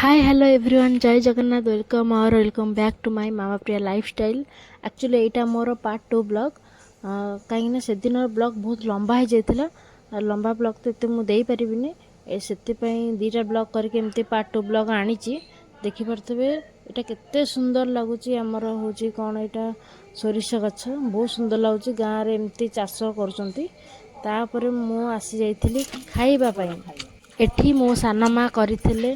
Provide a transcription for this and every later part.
हाय hello everyone Jai Jagannath welcome और welcome back to my Mama Priya lifestyle. Actually एटा मोर पार्ट 2 ब्लॉग कहीं से दिन ब्लॉग बहुत लंबा हो जाता लंबा ब्लॉग तो ये मुझे पारिनी से दीटा ब्लॉग करके एमती पार्ट 2 ब्लॉग आनी देखिपे यहाँ केते सुंदर लगुच आमर हूँ कौन यहाँ सोरिष गछ बहुत सुंदर लगुच गाँव में एमती चाष कर आसी जाइली खाइबापी एठी मो साना माँ करथिले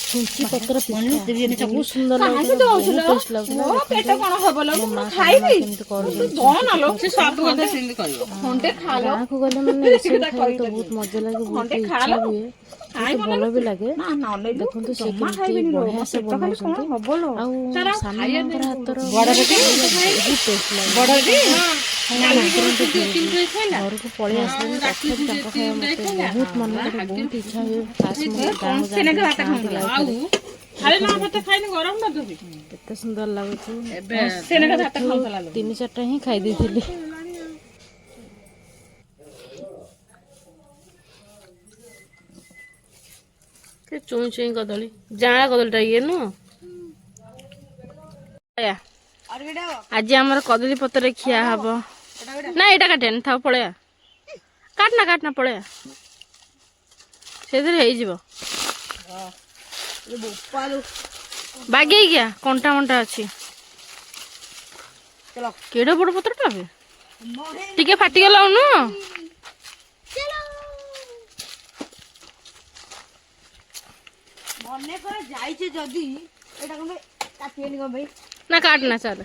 छुंची पत्र पिठा बहुत सुंदर लगुଥିଲା बहुत टेस्ट लगुଥିଲା पेट कोन हबलो खाइबी दोन लोग से सब गदे सिंदी करियो खंडे खा लो को गले माने ऐसे खाइ तो बहुत मजा लागे बहुत इच्छा हुए खाइ भलो भी लागे ना ना देखो तो से केमती बढ़िया से बनौछंती हबलो आ साना माँ कर हातर बड़ बेटी बहुत टेस्ट लागे बड़ बेटी घर को पड़े आसले बहुत मन बहुत इच्छा हुए केते सुंदर लगुच 3-4टा ही खाई देथिली चुई चुई कदली जाड़ा कदलीटा ये नु आज आमर कदली पत्र खिया हब ना यहाँ काटेन था पड़े काटना काटना पड़े से बागे क्या कंटा मंटा अच्छी केड़ बड़ पत्रटा टे फाटीगला न ना काटना चल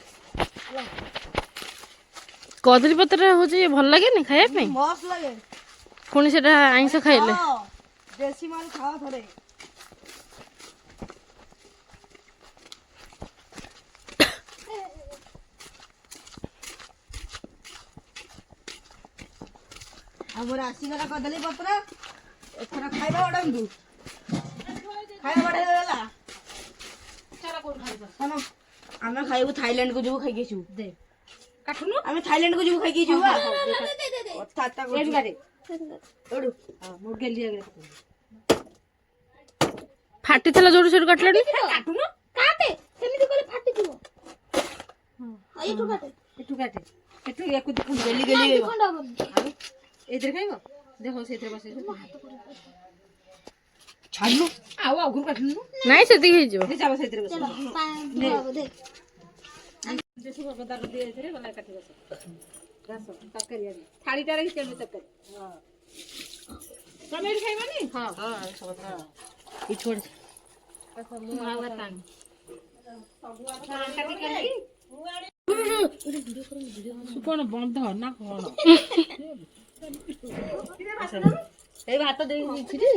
कदली पत्र हूँ भल लगे खाया पुणी से आईस खाइले देसी माल खाओ थोड़े हमर आसीगला कदली पत्र एथरा खाइबा बडंदु खाइबा बडला चला कोन खाइबा सुनो आमे खाइबो थाईलैंड को जो खाइ गेछु दे काटुनु आमे थाईलैंड को जो खाइ गेछु बा दे ताता को एडी गारे ओडु हां मोर गेली आगे फाटी थला जोड़ छोड़ काटले काटुनु काटे सेमिति करे फाटी दिबो हां एठु काटे एठु याकु देखु गेली गेली इधर खाइबो देखो सेतरे बसे छाडनु आउ आउ गुरु काटनु नाही से दिखै जो दे जाबो सेतरे बसे दे जैसे बता दे इधर वाला काटी बस रस तकरिया थाली तारे चलबे तकरी हां समेर खाइबानी हां हां सब हां ई छोड़ अच्छा मुआ तान सब काटी काटी सुपन बंद ना कोन ए भात दे छिरी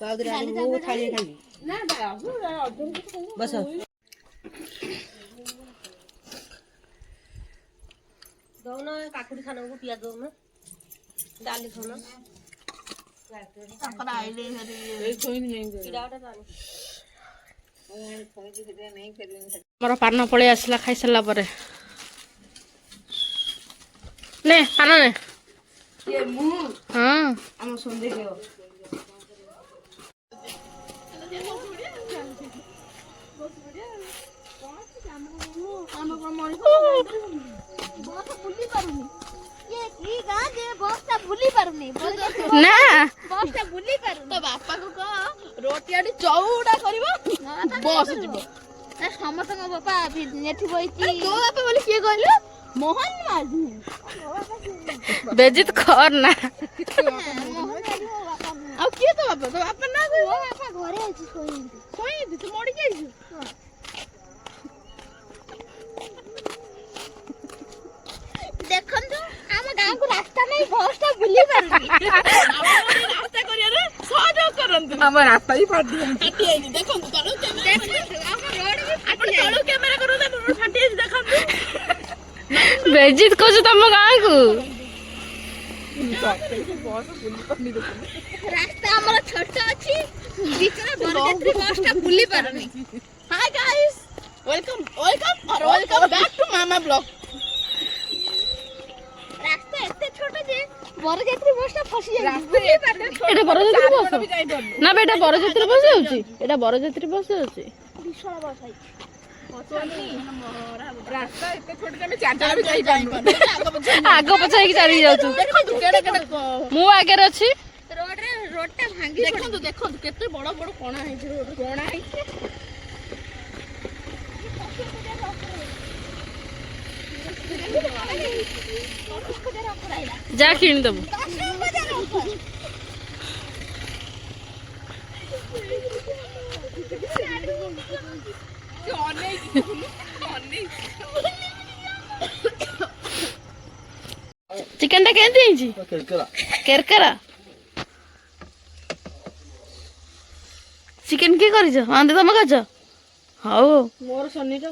तो आदरे वो थाली खाइबी ना बस दोनो काकुड़ी खाना को पिया दो में डाली खाना काकड़ा आइले हरी कोई नहीं किराटा डाली मोर पान पळे आसला खाई सला परे ने पान ने ये मु हां हम संदे गयो ना तो बापा को कह रोटी आडी चौड़ा करिवो बस जिवो ए समस्त बापा नेठी बइची तो बापा बोली के कहले मोहन माझी बेजित कर ना आ के तो बापा ना कोई बापा घरे आछि सोई तू मोड़ी जाइछु देखंतु हम गांव को रास्ता नहीं बसटा बुली पारनी रास्ता करिया रे सहयोग करंतु हम रास्ता ही फाट दिया फाटी आइनी देखंतु चलो कैमरा हम रोड में फाटी चलो कैमरा करू ना रोड फाटी आइनी देखंतु बेजित को तम गाय को रास्ता हमर छोट अछि बीचरा बरगत्री बसटा बुली पारनी hi guys welcome back to Mama blog रास्ता एते छोट जे ବରଯାତ୍ରୀ ବସଟା ଫସି ଯାଇଛି ଏଟା ବରଯାତ୍ରୀ ବସ ନା ବେ ଏଟା ବରଯାତ୍ରୀ ବସ ଯାଉଛି ଏଟା ବରଯାତ୍ରୀ ବସ ଯାଉଛି ବିଶାଳ ବସ ହେଇଛି ରାସ୍ତା ଏତେ ଛୋଟ ଆମେ ଚାରିଟା ବି ଯାଇପାରୁନୁ ଆଗ ପଛ ହେଇକି ଚାଲିକି ଯାଉଛୁ ମୁଁ ଆଗରେ ଅଛି ରୋଡଟା ଭାଙ୍ଗି ଦେଖନ୍ତୁ ଦେଖନ୍ତୁ କେତେ ବଡ ବଡ କଣା ହେଇଛି ରୋଡ କଣା ହେଇଛି ଯା କିଣିଦବୁ ଚିକେନ ଟା କେମିତି ହେଇଛି କେରକେରା ଚିକେନ କିଏ କରିଛ ଆନ୍ତେ ତମେ କରିଛ ହଉ ମୋର ଶନିଟା